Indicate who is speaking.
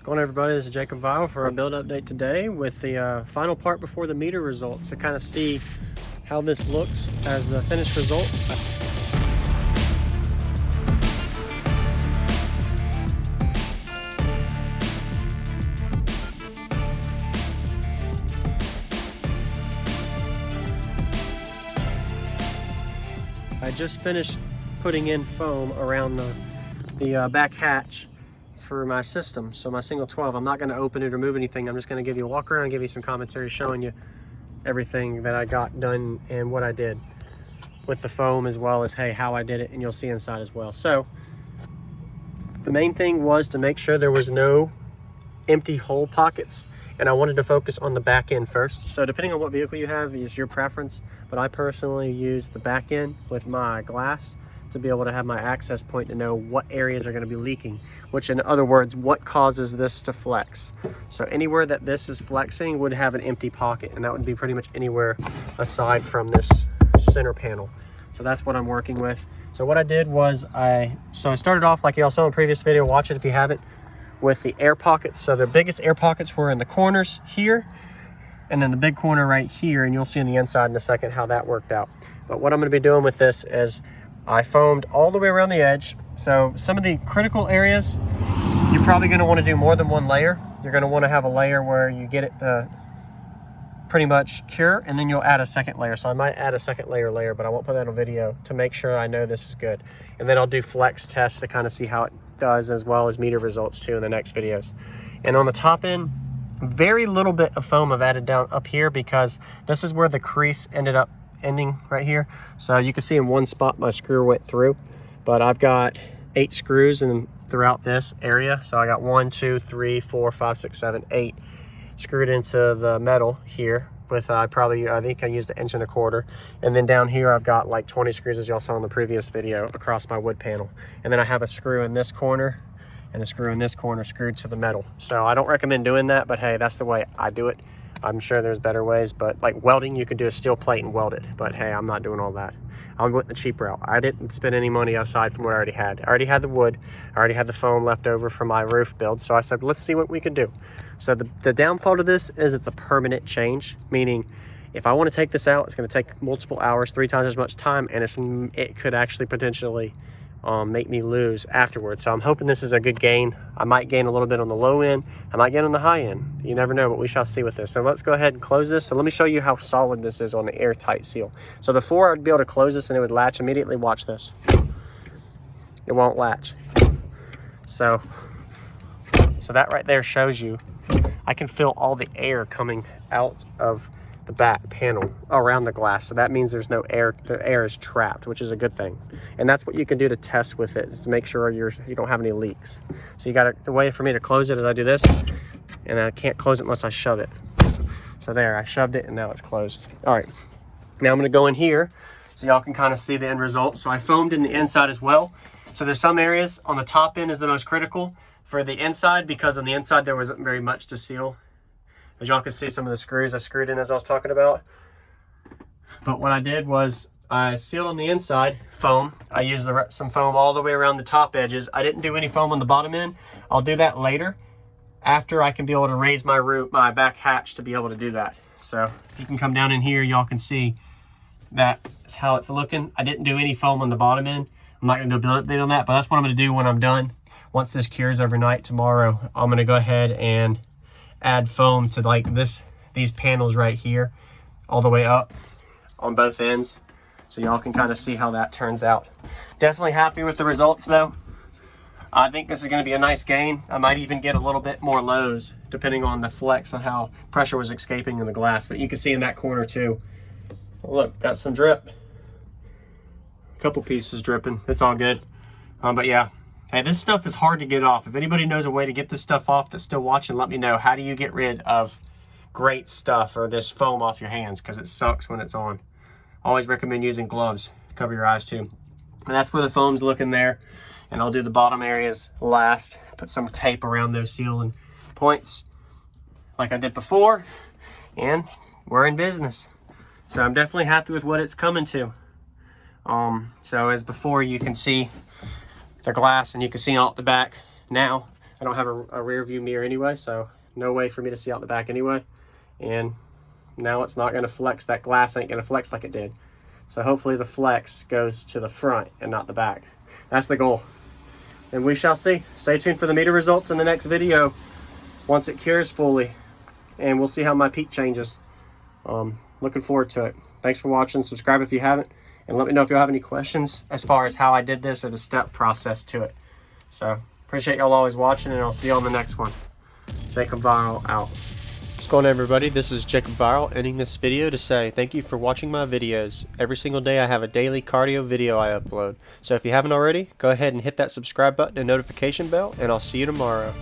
Speaker 1: Going on, everybody, this is Jacob Vile for a build update today with the final part before the meter results to kind of see how this looks as the finished result. I just finished putting in foam around the back hatch for my system, so my single 12. I'm not going to open it or move anything. I'm just going to give you a walk around and give you some commentary showing you everything that I got done and what I did with the foam, as well as how I did it, and you'll see inside as well. So the main thing was to make sure there was no empty hole pockets, and I wanted to focus on the back end first. So depending on what vehicle you have, it's your preference, but I personally use the back end with my glass to be able to have my access point to know what areas are going to be leaking, which in other words, what causes this to flex. So anywhere that this is flexing would have an empty pocket, and that would be pretty much anywhere aside from this center panel. So that's what I'm working with. So what I did was I started off like y'all saw in the previous video, watch it if you haven't, with the air pockets. So the biggest air pockets were in the corners here, and then the big corner right here, and you'll see on the inside in a second how that worked out. But what I'm going to be doing with this is I foamed all the way around the edge. So some of the critical areas, you're probably going to want to do more than one layer. You're going to want to have a layer where you get it to pretty much cure, and then you'll add a second layer. So I might add a second layer, but I won't put that on video to make sure I know this is good. And then I'll do flex tests to kind of see how it does, as well as meter results too in the next videos. And on the top end, very little bit of foam I've added down up here, because this is where the crease ended up ending right here. So you can see in one spot my screw went through, but I've got 8 screws and throughout this area. So I got 1, 2, 3, 4, 5, 6, 7, 8 screwed into the metal here with I think I used 1.25 inches. And then down here I've got like 20 screws, as y'all saw in the previous video, across my wood panel. And then I have a screw in this corner and a screw in this corner screwed to the metal. So I don't recommend doing that, but hey, that's the way I do it. I'm sure there's better ways, but like welding, you can do a steel plate and weld it. But hey, I'm not doing all that. I went the cheap route. I didn't spend any money aside from what I already had. I already had the wood. I already had the foam left over from my roof build. So I said, let's see what we can do. So the downfall to this is it's a permanent change, meaning if I want to take this out, it's going to take multiple hours, 3 times as much time, and it could actually potentially make me lose afterwards. So I'm hoping this is a good gain. I might gain a little bit on the low end. I might gain on the high end. You never know, but we shall see with this. So let's go ahead and close this. So let me show you how solid this is on the airtight seal. So before I'd be able to close this and it would latch immediately, watch this. It won't latch. So that right there shows you I can feel all the air coming out of the back panel around the glass. So that means there's no air, the air is trapped, which is a good thing. And that's what you can do to test with it, is to make sure you don't have any leaks. So the way for me to close it is I do this, and I can't close it unless I shove it. So there, I shoved it and now it's closed. All right, now I'm gonna go in here so y'all can kind of see the end result. So I foamed in the inside as well. So there's some areas on the top end is the most critical for the inside, because on the inside there wasn't very much to seal. As y'all can see, some of the screws I screwed in as I was talking about. But what I did was I sealed on the inside foam. I used some foam all the way around the top edges. I didn't do any foam on the bottom end. I'll do that later, after I can be able to raise my back hatch to be able to do that. So if you can come down in here, y'all can see that is how it's looking. I didn't do any foam on the bottom end. I'm not gonna do a build update on that, but that's what I'm gonna do when I'm done. Once this cures overnight tomorrow, I'm gonna go ahead and add foam to like these panels right here, all the way up on both ends, so y'all can kind of see how that turns out. Definitely happy with the results though. I think this is going to be a nice gain. I might even get a little bit more lows depending on the flex on how pressure was escaping in the glass. But you can see in that corner too, look, got some drip, a couple pieces dripping. It's all good. But yeah, hey, this stuff is hard to get off. If anybody knows a way to get this stuff off that's still watching, let me know. How do you get rid of great stuff or this foam off your hands? Because it sucks when it's on. Always recommend using gloves. Cover your eyes too. And that's where the foam's looking there. And I'll do the bottom areas last. Put some tape around those sealing points like I did before. And we're in business. So I'm definitely happy with what it's coming to. So as before, you can see the glass and you can see out the back now. I don't have a rear view mirror anyway, so no way for me to see out the back anyway. And now it's not going to flex. That glass ain't going to flex like it did. So hopefully the flex goes to the front and not the back. That's the goal. And we shall see. Stay tuned for the meter results in the next video once it cures fully. And we'll see how my peak changes. Looking forward to it. Thanks for watching. Subscribe if you haven't. And let me know if you have any questions as far as how I did this or the step process to it. So, appreciate y'all always watching, and I'll see you on the next one. Jacob Viral out. What's going on, everybody? This is Jacob Viral, ending this video to say thank you for watching my videos. Every single day I have a daily cardio video I upload. So if you haven't already, go ahead and hit that subscribe button and notification bell, and I'll see you tomorrow.